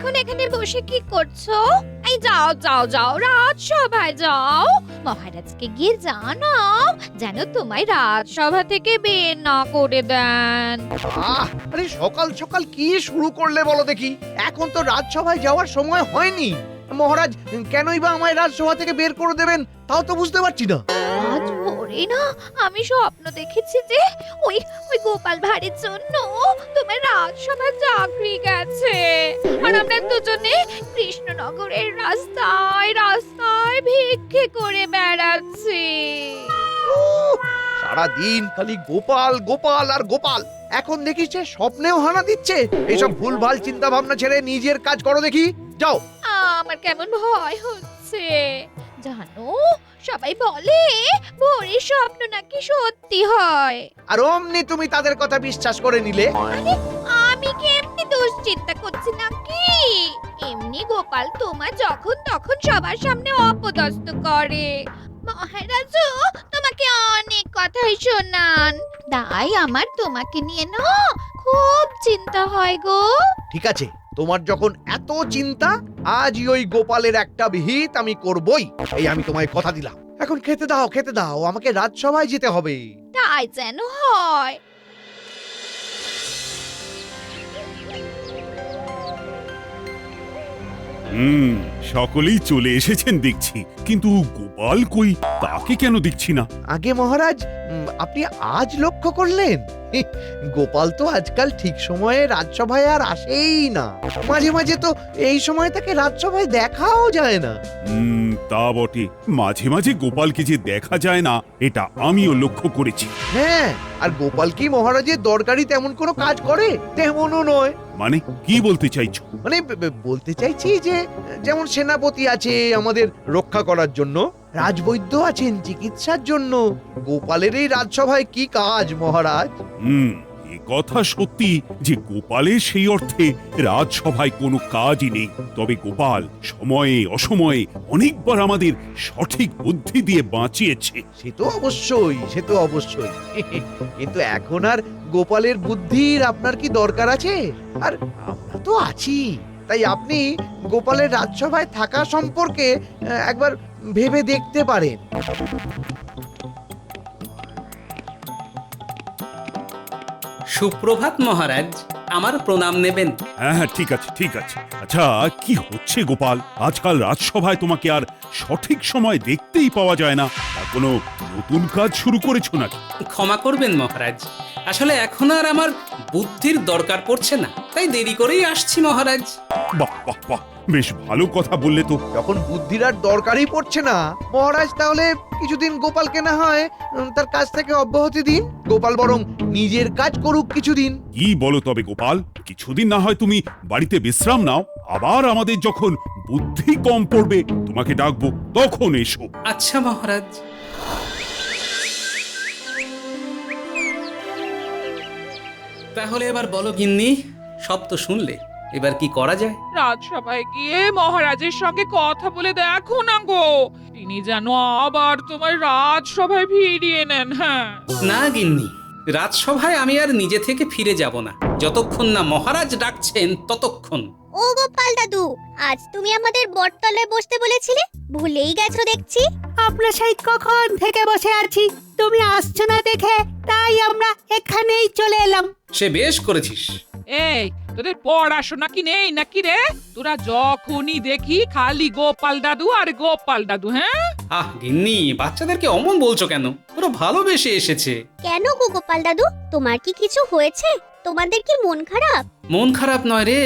এখন এখানে বসে কি করছো? এই যাও যাও যাও, রাজসভায় যাও, মহারাজকে গিয়ে জানাও যেন তোমায় রাজসভা থেকে বের না করে দেন। আরে সকাল সকাল কি শুরু করলে বলো দেখি? এখন তো রাজসভায় যাওয়ার সময় হয়নি। মহারাজ কেনই বা আমায় রাজসভা থেকে বের করে দেবেন তাও তো বুঝতে পারছি না। আজ ভোরে না আমি স্বপ্ন দেখেছি যে ওই ওই গোপাল ভাঁড়ের জন্য তোমার রাজসভার চাকরি গেছে, আর আমরা দুজনে কৃষ্ণনগরের রাস্তায় রাস্তায় ভিক্ষে করে বেড়াচ্ছি। সারাদিন খালি গোপাল গোপাল আর গোপাল। এখন দেখি সে স্বপ্নেও হানা দিচ্ছে। এসব ভুলভাল চিন্তা ভাবনা ছেড়ে নিজের কাজ করো দেখি, যাও। আমার কেমন ভয় হচ্ছে জানো, সবাই বলে ভোরের স্বপ্ন নাকি সত্যি হয়। আর অমনি তুমি তাদের কথা বিশ্বাস করে নিলে। আরে আমি কি এমনি দুশ্চিন্তা করছি নাকি? এমনি গোপাল তোমার যখন তখন সবার সামনে অপদস্থ করে। মহারাজও তোমাকে অনেক কথাই শোনান, তাই আমার তোমাকে নিয়ে না খুব চিন্তা হয় গো। ঠিক আছে, তোমার যখন এত চিন্তা, আজই ওই গোপালের একটা বিহিত আমি করবই। এই আমি তোমায় কথা দিলাম। এখন খেতে দাও, খেতে দাও, আমাকে রাজসভায় যেতে হবে। তাই যেন হয়। সকলেই চলে এসেছেন দেখছি, কিন্তু গোপাল কই, তাকে কেন দেখছি না? আগে মহারাজ, আপনি আজ লক্ষ্য করলেন? গোপাল তো আজকাল ঠিক সময়ে রাজসভায় আর আসেই না। মাঝে মাঝে তো এই সময় তাকে রাজসভায় দেখাও যায় না। তা বটে, মাঝে মাঝে গোপালকে যে দেখা যায় না এটা আমিও লক্ষ্য করেছি। হ্যাঁ, আর গোপাল কি মহারাজের দরকারি তেমন কোনো কাজ করে? তেমনও নয়। মানে কি বলতে চাইছো? মানে বলতে চাইছি যে যেমন সেনাপতি আছে আমাদের রক্ষা করার জন্য, রাজবৈদ্য আছেন চিকিৎসার জন্য, গোপালের এই রাজসভায় কি কাজ মহারাজ? এ কথা সত্যি যে গোপালের সেই অর্থে রাজসভায় কোনো কাজই নেই। তবে গোপাল সময়ে অসময়ে অনেকবার আমাদের সঠিক বুদ্ধি দিয়ে বাঁচিয়েছে। সে তো অবশ্যই, সে তো অবশ্যই। কিন্তু এখন আর গোপালের বুদ্ধির আপনার কি দরকার আছে? আর আমরা তো আছি, তাই আপনি গোপালের রাজসভায় থাকা সম্পর্কে একবার ভেবে দেখতে পারেন। সুপ্রভাত মহারাজ, আমার প্রণাম নেবেন। হ্যাঁ হ্যাঁ, ঠিক আছে ঠিক আছে। আচ্ছা, কি হচ্ছে গোপাল? আজকাল রাজসভায় তোমাকে আর সঠিক সময় দেখতেই পাওয়া যায় না। আর কোনো নতুন কাজ শুরু করেছো নাকি? ক্ষমা করবেন মহারাজ, আসলে এখন আর আমার বুদ্ধির দরকার পড়ছে না, তাই দেরি করেই আসছি মহারাজ। বাহ বাহ বাহ, বেশ ভালো কথা বললে তো। যখন বুদ্ধির আর দরকারই পড়ছে না মহারাজ, তাহলে কিছুদিন গোপালকে না হয় তার কাজ থেকে অব্যাহতি দিন। গোপাল বরং নিজের কাজ করুক কিছুদিন। কি বলো তবে গোপাল? কিছুদিন না হয় তুমি বাড়িতে বিশ্রাম নাও, আবার আমাদের যখন বুদ্ধি কম পড়বে তোমাকে ডাকবো, তখন এসো। আচ্ছা মহারাজ। তাহলে এবার বলো গিন্নি, সব তো শুনলে, এবার কি করা যায়? রাজসভায় গিয়ে মহারাজের সঙ্গে কথা বলে দেখো না গো, তিনি যেন আবার তোমার রাজসভায় ফিরিয়ে নেন। হ্যাঁ না গিন্নি, রাজসভায় আমি আর নিজে থেকে ফিরে যাব না, যতক্ষণ না মহারাজ ডাকছেন ততক্ষণ। ও গোপাল দাদু, আজ তুমি আমাদের বটতলায় বসতে বলেছিলে, ভুলেই গেছো দেখছি। আমরা সেই কখন থেকে বসে আছি, তুমি আসছো না দেখে তাই আমরা এখানেই চলে এলাম। সে বেশ করেছিস। এই তোদের পড়াশোনা কি নেই নাকি রে? তোরা যখনই দেখি খালি গোপাল দাদু আর গোপাল দাদু। হ্যাঁ আহ গিন্নি, বাচ্চাদেরকে অমন বলছো কেন? ওরা ভালোবেসে এসেছে। কেন গো গোপাল দাদু, তোমার কি কিছু হয়েছে? তোমাদের কি মন খারাপ? মন খারাপ নয় রে,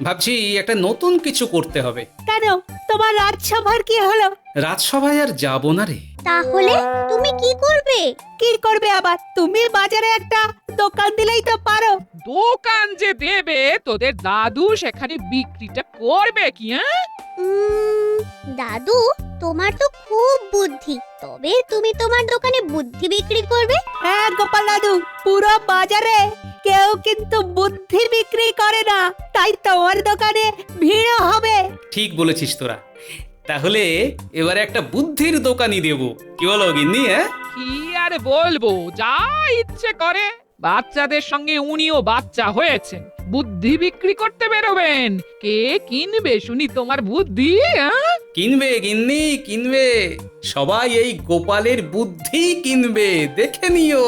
ভাবছি একটা নতুন কিছু করতে হবে। কেন, তোমার রাজসভার কি হলো? রাজসভায় আর যাব না রে। তাহলে তুমি কি করবে? কি করবে আবার? তুমি বাজারে একটা দোকান দিলেই তো পারো। দোকান যে দেবে, তোদের দাদু সেখানে বিক্রিটা করবে কি? হ্যাঁ দাদু, তোমার তো খুব বুদ্ধি, তবে তুমি তোমার দোকানে বুদ্ধি বিক্রি করবে? হ্যাঁ গোপাল দাদু, পুরো বাজারে কেউ কিন্তু বুদ্ধি বিক্রি করে না, তাই তোমার দোকানে ভিড় হবে। ঠিক বলেছিস তোরা, তাহলে এবারে একটা বুদ্ধির দোকানই দেব, কি বলো গিন্নি? হ্যাঁ কি আর বলবো, যা ইচ্ছে করে। বাচ্চাদের সঙ্গে উনিও বাচ্চা হয়েছেন, বুদ্ধি বিক্রি করতে বেরোবেন। কে কিনবে শুনি তোমার বুদ্ধি? হ্যাঁ? কিনবে গিন্নি কিনবে, সবাই এই গোপালের বুদ্ধি কিনবে, দেখে নিও।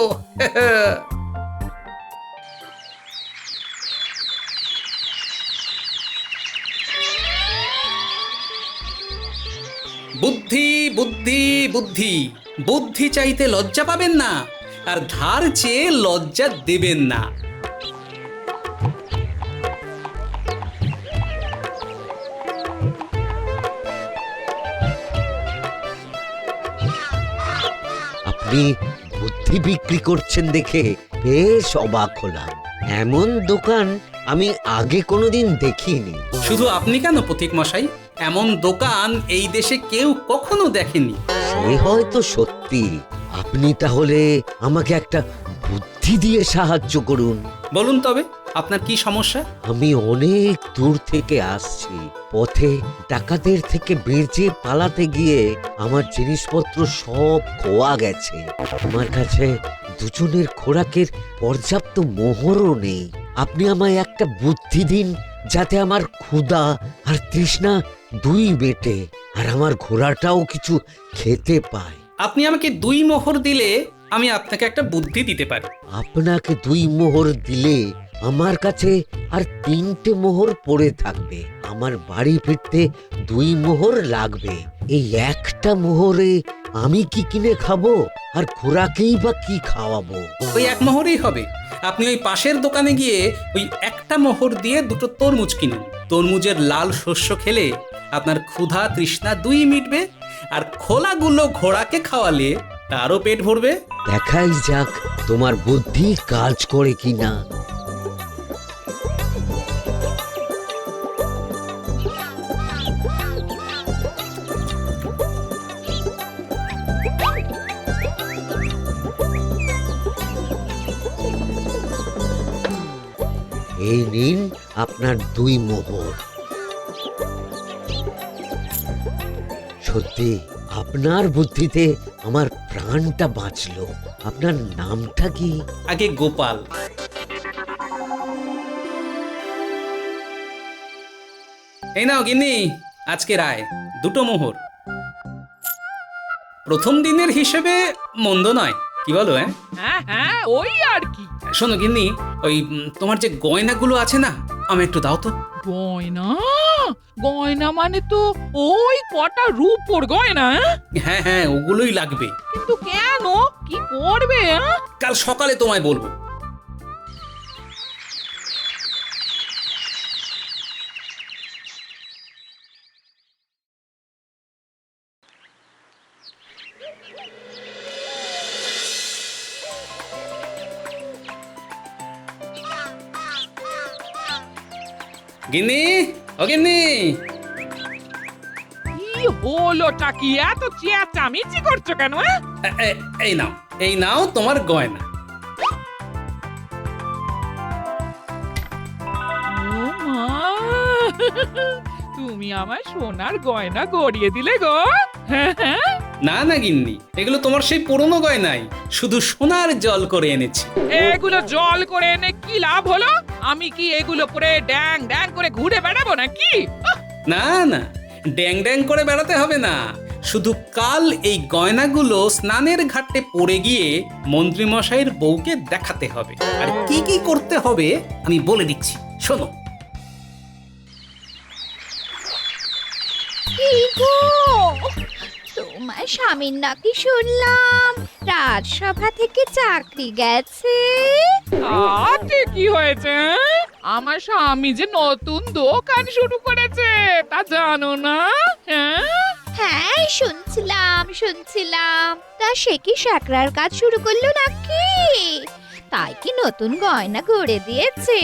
বুদ্ধি বুদ্ধি বুদ্ধি, বুদ্ধি চাইতে লজ্জা পাবেন না, আর ধার চেয়ে লজ্জা দেবেন না। আপনি বুদ্ধি বিক্রি করছেন দেখে বেশ অবাক হলাম। এমন দোকান আমি আগে কোনোদিন দেখিনি। শুধু আপনি কেন পথিক মশাই, এমন দোকান এই দেশে কেউ কখনো দেখেনি। সে হয়তো সত্যি। আপনি তাহলে আমাকে একটা বুদ্ধি দিয়ে সাহায্য করুন। বলুন তবে আপনার কি সমস্যা? আমি অনেক দূর থেকে আসছি, পথে ডাকাতের থেকে বেঁচে পালাতে গিয়ে আমার জিনিসপত্র সব খোয়া গেছে। আমার কাছে দুজনের খোরাকের পর্যাপ্ত মোহরও নেই। আপনি আমায় একটা বুদ্ধি দিন, যাতে আমার ক্ষুধা আর তৃষ্ণা দুই মেটে, আর আমার ঘোড়াটাও কিছু খেতে পায়। আপনি আমাকে 2 মোহর দিলে আমি আপনাকে একটা বুদ্ধি দিতে পারি। আপনাকে 2 মোহর দিলে আমার কাছে আর 3টে মোহর পড়ে থাকবে। আমার বাড়ি ফিরতে 2 মোহর লাগবে। এই একটা মোহরে আমি কি কিনে খাবো, আর ঘোড়াকেই বা কি খাওয়াবো? ওই 1 মোহরই হবে। আপনি ওই পাশের দোকানে গিয়ে ওই একটা মোহর দিয়ে 2টো তরমুজ কিনুন। তরমুজের লাল শস্য খেলে আপনার ক্ষুধা তৃষ্ণা 2 মিটবে, আর খোলাগুলো ঘোড়াকে খাওয়ালে তারও পেট ভরবে। দেখাই যাক তোমার বুদ্ধি কাজ করে কিনা। এই নিন আপনার 2 মোহর। সত্যি আপনার বুদ্ধিতে আমার প্রাণটা বাঁচলো। আপনার নামটা কি? আগে গোপাল। এই নাও গিন্নি, আজকে রায় 2টো মোহর। প্রথম দিনের হিসেবে মন্দ নয়, কি বলো? হ্যাঁ হ্যাঁ, ওই আর কি। শোনো গিন্নি, ওই তোমার যে গয়নাগুলো আছে না, আমি একটু দাও তো। গয়না? গয়না মানে তো ওই কটা রূপোর গয়না? হ্যাঁ হ্যাঁ, ওগুলোই লাগবে। কিন্তু কেন, কি করবে? কাল সকালে তোমায় বলবো। গিন্নি, ও গিন্নি, কি হলোটা কি? এত চেঁচামেচি করছো কেন? এই নাও তোমার গয়না। ও মা, তুমি আমার সোনার গয়না গড়িয়ে দিলে গো। না না গিন্নি, এগুলো তোমার সেই পুরনো গয়নাই, শুধু সোনার জল করে এনেছি। এগুলো জল করে এনে কি লাভ হলো? আমি কি এগুলো পরে ড্যাং ড্যাং করে ঘুরে বেড়াবো নাকি? না না, ড্যাং ড্যাং করে বেড়াতে হবে না, শুধু কাল এই গয়নাগুলো স্নানের ঘাটে পড়ে গিয়ে মন্ত্রী মশাইয়ের বউকে দেখাতে হবে। আর কি কি করতে হবে আমি বলে দিচ্ছি, শোনো। কি গো, তোমার স্বামীর নাকি শুনলাম রাজসভা থেকে চাকরি গেছে? তাতে কি হয়েছে? আমার স্বামী যে নতুন দোকান শুরু করেছে, তা জানো না? হ্যাঁ, শুনছিলাম। তা সে কি স্যাকরার কাজ শুরু করলো নাকি? তাই কি নতুন গয়না গড়ে দিয়েছে?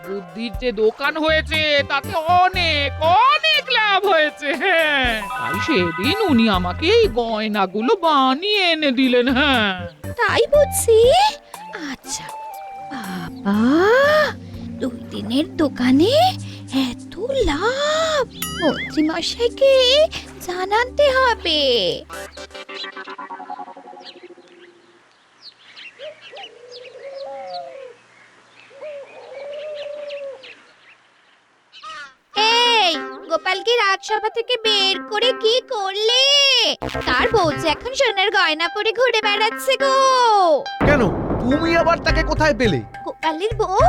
বুদ্ধির যে দোকান হয়েছে তাতে অনেক অনেক লাভ হয়েছে। হ্যাঁ, তাই সেদিন উনি আমাকে এই গয়নাগুলো বানিয়ে এনে দিলেন। হ্যাঁ, তাই বুঝছি। আচ্ছা বাবা, 2 দিনের দোকানে এত লাভ, মন্ত্রী মশাইকে জানাতে হবে। গোপালকে রাজসভা থেকে বের করে কি করলে? তার বউ যে এখন সোনার গয়না পরে ঘুরে বেড়াচ্ছে গো। কেন, তুমি আবার তাকে কোথায় পেলে? গোপালের বউ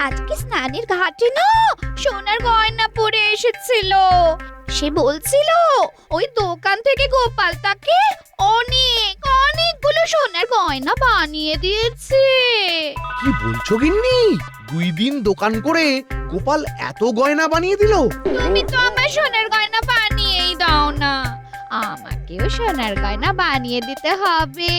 আজকে স্নানের ঘাটে না সোনার গয়না পরে এসেছিল। সে বলছিল ওই দোকান থেকে গোপাল তাকে অনেকগুলো সোনার গয়না বানিয়ে দিয়েছে। কি বলছো গিন্নি? 2 দিন দোকান করে গোপাল এত গয়না বানিয়ে দিল? তুমি তো আমার সোনার গয়না বানিয়েই দাও না, আমাকেও সোনার গয়না বানিয়ে দিতে হবে।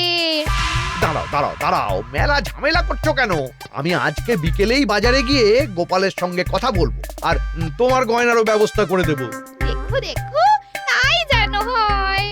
দাঁড়াও দাঁড়াও দাঁড়াও, মেলা ঝামেলা করছো কেন? আমি আজকে বিকেলেই বাজারে গিয়ে গোপালের সঙ্গে কথা বলবো, আর তোমার গয়নারও ব্যবস্থা করে দেবো। দেখো দেখো, তাই যেন হয়।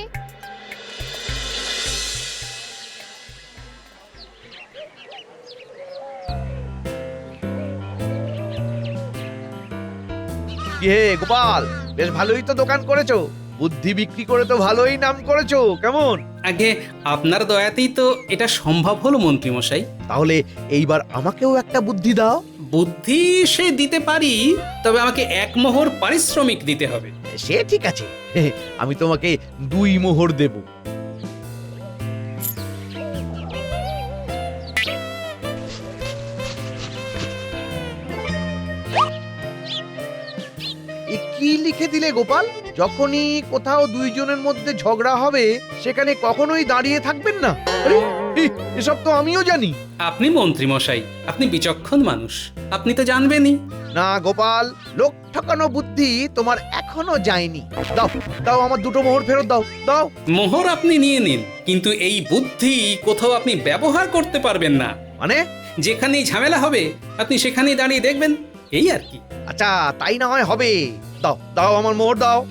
কি হে গোপাল, বেশ ভালোই তো দোকান করেছো, বুদ্ধি বিক্রি করে তো ভালোই নাম করেছো। কেমন? আগে আপনার দয়াতেই তো এটা সম্ভব হলো মন্ত্রীমশাই। তাহলে এইবার আমাকেও একটা বুদ্ধি দাও। বুদ্ধি সে দিতে পারি, তবে আমাকে 1 মোহর পারিশ্রমিক দিতে হবে। সে ঠিক আছে, আমি তোমাকে 2 মোহর দেব। কি লিখে দিলে গোপাল? যখনই কোথাও 2 জনের মধ্যে ঝগড়া হবে সেখানে কখনোই দাঁড়িয়ে থাকবেন না। আরে, এসব তো আমিও জানি। আপনি মন্ত্রীমশাই, আপনি বিচক্ষণ মানুষ, আপনি তো জানবেনই। না গোপাল, লোক ঠকানো বুদ্ধি তোমার এখনো যায়নি। দাও দাও, আমার 2টো মোহর ফেরত দাও, দাও। মোহর আপনি নিয়ে নিন, কিন্তু এই বুদ্ধি কোথাও আপনি ব্যবহার করতে পারবেন না। মানে? যেখানেই ঝামেলা হবে আপনি সেখানেই দাঁড়িয়ে দেখবেন, এই আর কি। আচ্ছা, তাই না হয় হবে। দাও দাও, আমার মোহর দাও।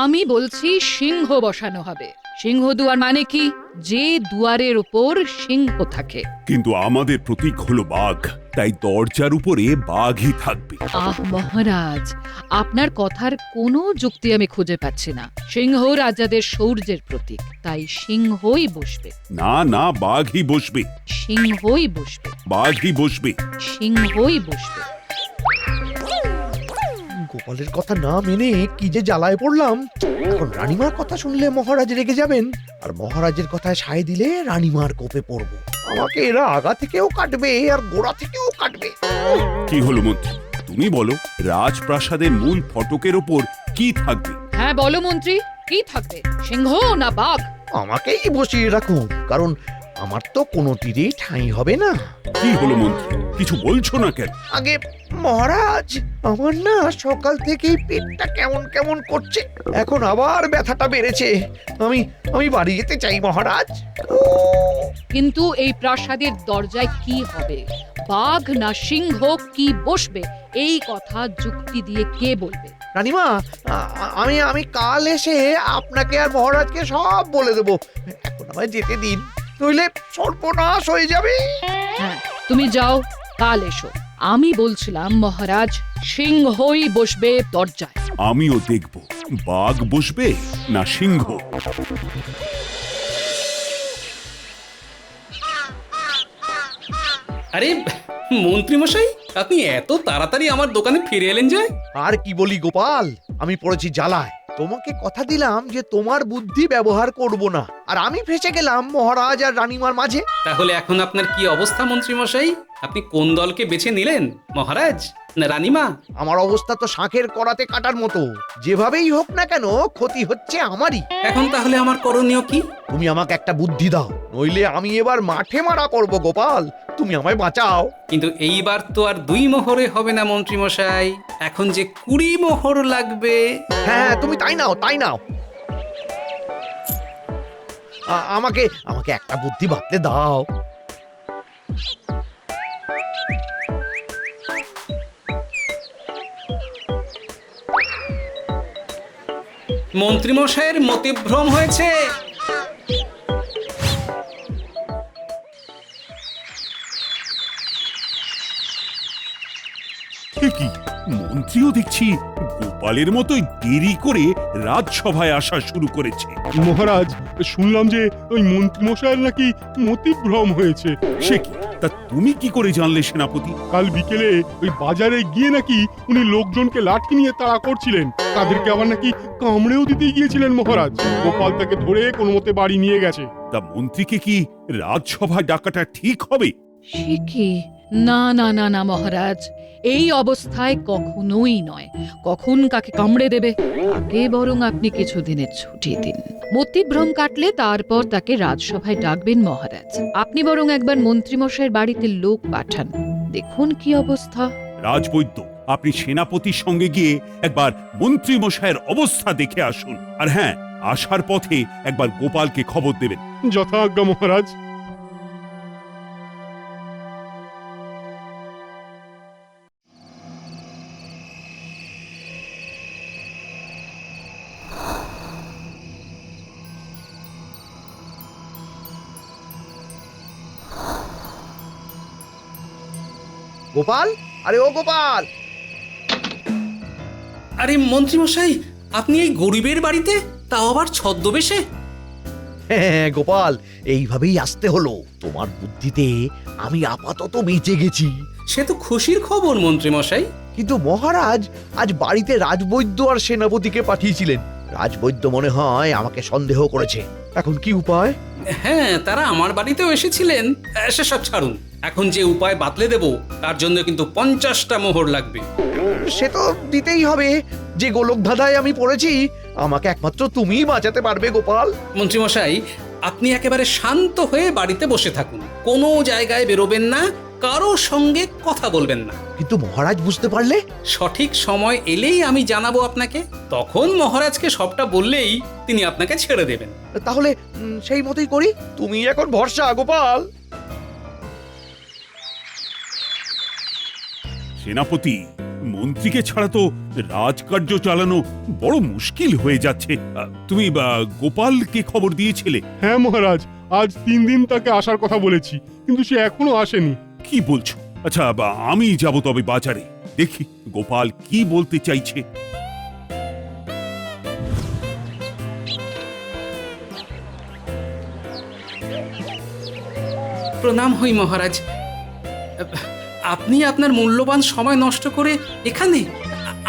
আমি বলছি সিংহ বসানো হবে। সিংহ দুয়ার মানে কি? যে দুয়ারের উপর সিংহ থাকে। কিন্তু আমাদের প্রতীক হলো বাঘ, তাই দরজার উপরে বাঘই থাকবে। আহ মহারাজ, আপনার কথার কোনো যুক্তি আমি খুঁজে পাচ্ছি না। সিংহ রাজাদের শৌর্যের প্রতীক, তাই সিংহই বসবে। না না, বাঘই বসবে, সিংহই বসবে, বাঘই বসবে। সিংহই বসবে। গোপালের কথা না মেনে কি যে জ্বালায় পড়লাম। এখন রানীমার কথা শুনলে মহারাজ রেগে যাবেন, আর মহারাজের কথায় সায় দিলে রানীমার কোপে পড়বো। আমাকে এরা আগা থেকেও কাটবে আর গোড়া থেকেও কাটবে। কি হলো মন্ত্রী, তুমি বলো, রাজপ্রাসাদের মূল ফটকের ওপর কি থাকবে? হ্যাঁ বলো মন্ত্রী, কি থাকবে? সিংহ না বাঘ? আমাকেই বসিয়ে রাখুন, কারণ আমার তো কোনোটিরই ঠাঁই হবে না। কি হলো মন্ত্রী, কিছু বলছো না কেন? আগে মহারাজ, আমার না সকাল থেকেই পেটটা কেমন কেমন করছে, এখন আবার ব্যথাটা বেড়েছে। আমি বাড়ি যেতে চাই মহারাজ। কিন্তু এই প্রাসাদের দরজায় কি হবে? বাঘ না সিংহ কি বসবে? এই কথা যুক্তি দিয়ে কে বলবে? রানীমা, আমি কাল এসে আপনাকে আর মহারাজকে সব বলে দেবো। এখন আমায় যেতে দিন, নইলে সর্বনাশ হয়ে যাবে। হ্যাঁ, তুমি যাও, কাল এসো। আমি বলছিলাম মহারাজ, সিংহই বসবে দরজায়। আমিও দেখব বাঘ বসবে না সিংহ। আরে মন্ত্রীমশাই, আপনি এত তাড়াতাড়ি আমার দোকানে ফিরে এলেন যে? আর কি বলি গোপাল, আমি পড়েছি জ্বালায়। তোমাকে কথা দিলাম যে তোমার বুদ্ধি ব্যবহার করব না, আর আমি ফেসে গেলাম মহারাজ আর রানীমার মাঝে। তাহলে এখন আপনার কি অবস্থা মন্ত্রীমশাই? আপনি কোন দলকে বেছে নিলেন, মহারাজ না রানীমা? আমার অবস্থা তো শাঁখের করাতে কাটার মতো, যেভাবেই হোক না কেন ক্ষতি হচ্ছে আমারই। এখন তাহলে আমার করণীয় কি? তুমি আমাকে একটা বুদ্ধি দাও, নইলে আমি এবার মাঠে মারা পড়বো। গোপাল, তুমি আমায় বাঁচাও। কিন্তু এইবার তো আর 2 মোহরে হবে না মন্ত্রীমশাই, এখন যে 20 মোহর লাগবে। হ্যাঁ, তুমি তাই নাও, তাই নাও। আমাকে একটা বুদ্ধি ভাবতে দাও। মন্ত্রীমশাইয়ের মতিভ্রম হয়েছে। কি মন্ত্রীও দেখছি গোপালের মতোই দেরি করে রাজসভায় আসা শুরু করেছে। মহারাজ, শুনলাম যে ওই মন্ত্রীমশাইয়ের নাকি মতিভ্রম হয়েছে। সে কি? তা তুমি কি করে জানলে সেনাপতি? কাল বিকেলে ওই বাজারে গিয়ে নাকি উনি লোকজনকে লাঠি নিয়ে তাড়া করছিলেন, তাদেরকে আবার নাকি কামড়েও দিতে গিয়েছিলেন মহারাজ। গোপাল তাকে ধরে কোনো মতে বাড়ি নিয়ে গেছে। তা মন্ত্রীকে কি রাজসভায় ডাকাটা ঠিক হবে? সে কি? না না না না মহারাজ, এই অবস্থায় কখনোই নয়। কখন কাকে কামড়ে দেবে, তাকে বরং আপনি কিছুদিনের ছুটি দিন। মতিভ্রম কাটলে তারপর তাকে রাজসভায় ডাকবেন মহারাজ। আপনি বরং একবার মন্ত্রীমশাইয়ের বাড়িতে লোক পাঠান, দেখুন কি অবস্থা। রাজবৈদ্য, আপনি সেনাপতির সঙ্গে গিয়ে একবার মন্ত্রী মশাইয়ের অবস্থা দেখে আসুন। আর হ্যাঁ, আসার পথে একবার গোপালকে খবর দেবেন। যথাজ্ঞা মহারাজ। গোপাল, আরে ও গোপাল! আরে মন্ত্রীমশাই, আপনি এই গরিবের বাড়িতে, তাও আবার ছদ্মবেশে? হ্যাঁ গোপাল, এইভাবেই আসতে হলো। তোমার বুদ্ধিতে আমি আপাতত বেঁচে গেছি। সে তো খুশির খবর মন্ত্রীমশাই। কিন্তু মহারাজ আজ বাড়িতে রাজবৈদ্য আর সেনাপতিকে পাঠিয়েছিলেন। রাজবৈদ্য মনে হয় আমাকে সন্দেহ করেছে। এখন কি উপায়? হ্যাঁ, তারা আমার বাড়িতেও এসেছিলেন। সেসব ছাড়ুন, এখন যে উপায় বাতলে দেব তার জন্য কিন্তু 50টা মোহর লাগবে। সে তো দিতেই হবে। যে গোলক ধাঁধায় আমি পড়েছি, আমাকে একমাত্র তুমিই বাঁচাতে পারবে গোপাল। মন্ত্রীমশাই, আপনি একেবারে শান্ত হয়ে বাড়িতে বসে থাকুন, কোনো জায়গায় বেরোবেন না, কারো সঙ্গে কথা বলবেন না। কিন্তু মহারাজ বুঝতে পারলে? সঠিক সময় এলেই আমি জানাবো আপনাকে, তখন মহারাজকে সবটা বললেই তিনি আপনাকে ছেড়ে দেবেন। তাহলে সেই মতোই করি। তুমি এখন ভরসা গোপাল। সেনাপতি, মন্ত্রীকে ছাড়া তো রাজকার্য চালানো বড় মুশকিল হয়ে যাচ্ছে। তুমি গোপালকে খবর দিয়েছিলে? হ্যাঁ মহারাজ, আজ 3 দিন তাকে আসার কথা বলেছি, কিন্তু সে এখনো আসেনি। কি বলছো? আচ্ছা, আমি যাব তবে বাজারে, দেখি গোপাল কি বলতে চাইছে। প্রণাম হই মহারাজ। আপনি আপনার মূল্যবান সময় নষ্ট করে এখানে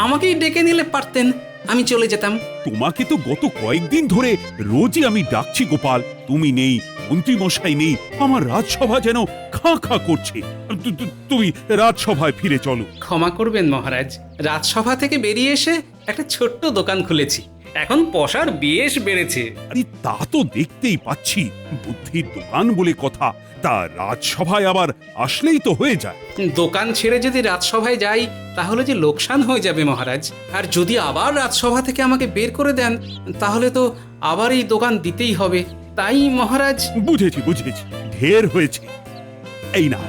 আমাকেই ডেকে নিলে পারতেন, আমি চলে যেতাম। তোমাকে তো গত কয়েকদিন ধরে রোজই আমি ডাকছি গোপাল, তুমি নেই, মন্ত্রী মশাই নেই, আমার রাজসভা যেন খাঁ খাঁ করছে। তুমি রাজসভায় ফিরে চলো। ক্ষমা করবেন মহারাজ, রাজসভা থেকে বেরিয়ে এসে একটা ছোট্ট দোকান খুলেছি, এখন পসার বেশ বেড়েছে। আরে তা তো দেখতেই পাচ্ছি, বুদ্ধির দোকান বলে কথা, তা রাজসভায় আবার আসলেই তো হয়ে যায়। দোকান ছেড়ে যদি রাজসভায় যাই তাহলে যে লোকসান হয়ে যাবে মহারাজ, আর যদি আবার রাজসভা থেকে আমাকে বের করে দেন তাহলে তো আবার এই দোকান দিতেই হবে। তাই মহারাজ। বুঝেছি বুঝেছি, ঢের হয়েছে। এই না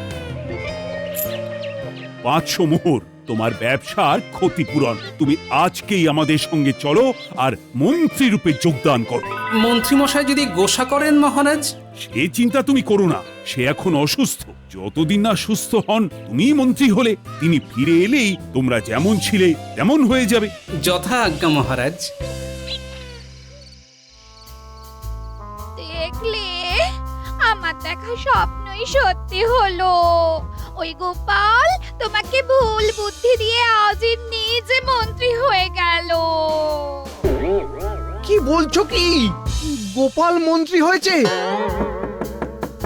500 মোহর, তোমার ব্যবসার ক্ষতিপূরণ। তুমি আজকেই আমাদের সঙ্গে চলো আর মন্ত্রী রূপে যোগদান করো। মন্ত্রীমশাই যদি গোসা করেন মহারাজ? সে চিন্তা তুমি করো না, সে এখন অসুস্থ। যতদিন না সুস্থ হন তুমি মন্ত্রী হলে, তিনি ফিরে এলেই তোমরা যেমন ছিলে তেমন হয়ে যাবে। যথা আজ্ঞা মহারাজ। দেখলে, আমার দেখা স্বপ্নই সত্যি হলো। ওই গোপাল তোমাকে ভুল বুদ্ধি দিয়ে আজই নিজে মন্ত্রী হয়ে গেল। কি বলছো কি? গোপাল মন্ত্রী হয়েছে?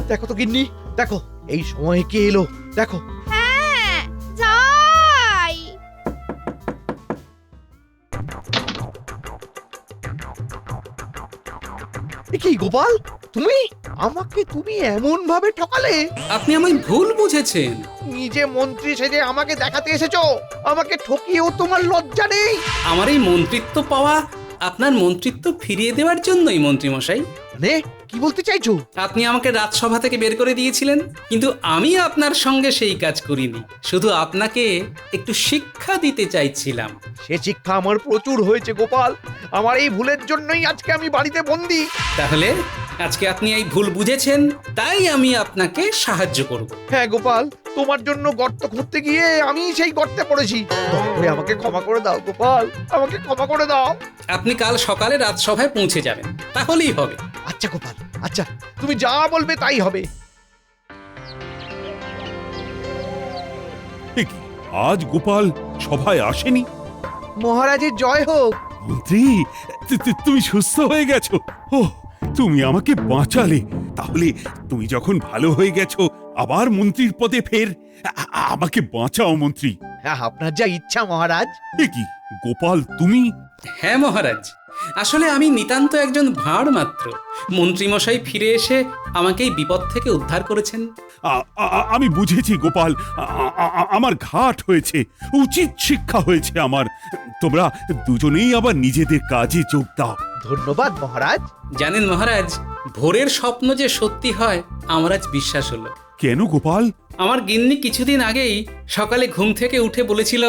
দেখো তো গিন্নি, দেখো এই সময় কে এলো, দেখো। হ্যাঁ, যাই। কি গোপাল, তুমি তুমি এমন ভাবে ঠকালে? আপনি আমায় ভুল বুঝেছেন। নিজে মন্ত্রী সেজে আমাকে দেখাতে এসেছো, আমাকে ঠকিয়েও তোমার লজ্জা নেই? আমার এই মন্ত্রিত্ব পাওয়া আপনার মন্ত্রিত্ব ফিরিয়ে দেওয়ার জন্যই মন্ত্রীমশাই। মানে কি বলতে চাইছো? আপনি আমাকে রাজসভা থেকে বের করে দিয়েছিলেন, কিন্তু আমি আপনার সঙ্গে সেই কাজ করিনি, শুধু আপনাকে একটু শিক্ষা দিতে চাইছিলাম। সে শিক্ষা আমার প্রচুর হয়েছে গোপাল। আমার এই ভুলের জন্যই আজকে আমি বাড়িতে বন্দি। তাহলে আজকে আপনি এই ভুল বুঝেছেন, তাই আমি আপনাকে সাহায্য করব। হ্যাঁ গোপাল, তোমার জন্য গর্ত খুঁড়তে গিয়ে আমি সেই গর্তে পড়েছি। দয়া করে আমাকে ক্ষমা করে দাও গোপাল, আমাকে ক্ষমা করে দাও। আপনি কাল সকালে রাজসভায় পৌঁছে যাবেন, তাহলেই হবে। আচ্ছা গোপাল, আচ্ছা তুমি যা বলবে তাই হবে। এ কি, আজ গোপাল সভায় আসেনি? মহারাজের জয় হোক। মন্ত্রী, তুমি সুস্থ হয়ে গেছো? ও, তুমি আমাকে বাঁচালে। তাহলে তুমি যখন ভালো হয়ে গেছো, আবার মন্ত্রীর পদে ফের আমাকে বাঁচাও মন্ত্রী। হ্যাঁ, আপনার যা ইচ্ছা মহারাজ। এ কি গোপাল, তুমি? হ্যাঁ মহারাজ, আসলে আমি নিতান্ত একজন ভাঁড় মাত্র। মন্ত্রীমশাই ফিরে এসে আমাকে এই বিপদ থেকে উদ্ধার করেছেন। আমি বুঝেছি গোপাল, আমার ঘাট হয়েছে, উচিত শিক্ষা হয়েছে আমার। তোমরা দুজনেই আবার নিজেদের কাজে যোগ দাও। ধন্যবাদ মহারাজ। জানেন মহারাজ, ভোরের স্বপ্ন যে সত্যি হয় আমার আজ বিশ্বাস হলো। কেন গোপাল? আমার গিন্নি কিছুদিন আগেই সকালে ঘুম থেকে উঠে বলেছিল,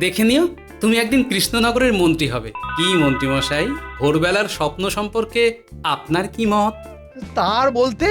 দেখে নিও তুমি একদিন কৃষ্ণনগরের মন্ত্রী হবে। কি মন্ত্রীমশাই, ভোরবেলার স্বপ্ন সম্পর্কে আপনার কি মত? তার বলতে